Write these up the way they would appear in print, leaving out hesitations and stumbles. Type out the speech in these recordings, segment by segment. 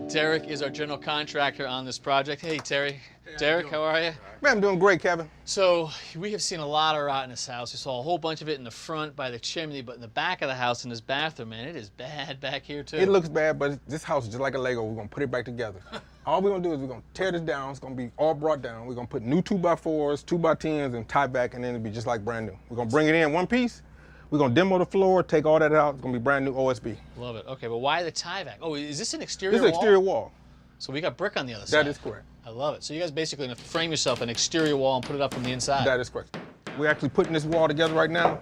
Derek is our general contractor on this project. Hey, Terry. Derek, how are you? Man, I'm doing great, Kevin. So we have seen a lot of rot in this house. We saw a whole bunch of it in the front by the chimney, but in the back of the house in this bathroom, man, it is bad back here too. It looks bad, but this house is just like a Lego. We're gonna put it back together. All we're gonna do is we're gonna tear this down. It's gonna be all brought down. We're gonna put new 2x4s, 2x10s, and tie back, and then it'll be just like brand new. We're gonna bring it in one piece. We're gonna demo the floor, take all that out. It's gonna be brand new OSB. Love it. Okay, but why the tie back? Oh, is this an exterior This is an exterior wall. So we got brick on the other side. That is correct. I love it. So you guys basically gonna frame yourself an exterior wall and put it up from the inside. That is correct. We're actually putting this wall together right now.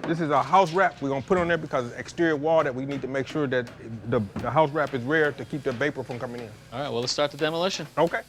This is our house wrap. We're gonna put on there because it's exterior wall that we need to make sure that the house wrap is rare to keep the vapor from coming in. All right, well, let's start the demolition. Okay.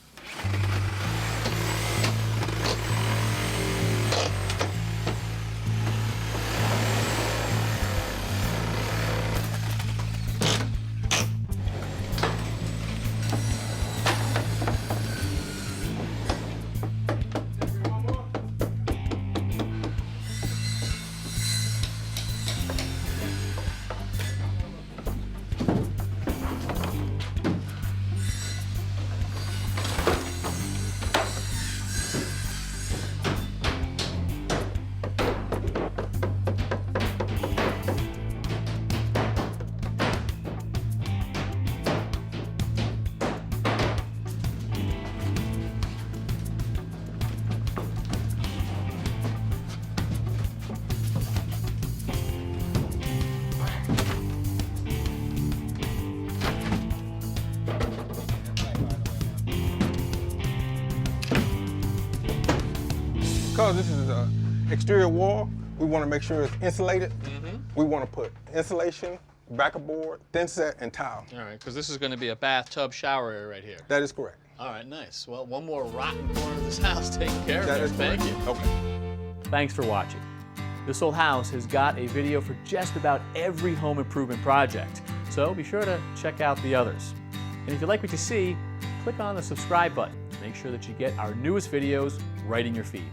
Because this is an exterior wall, we want to make sure it's insulated. We want to put insulation, backer board, thin set, and tile. All right, because this is going to be a bathtub shower area right here. That is correct. All right, nice. Well, one more rotten corner of this house taken care of. That is Thank correct. you. Okay. Thanks for watching. This Old House has got a video for just about every home improvement project, so be sure to check out the others. And if you like what you see, click on the subscribe button to make sure that you get our newest videos right in your feed.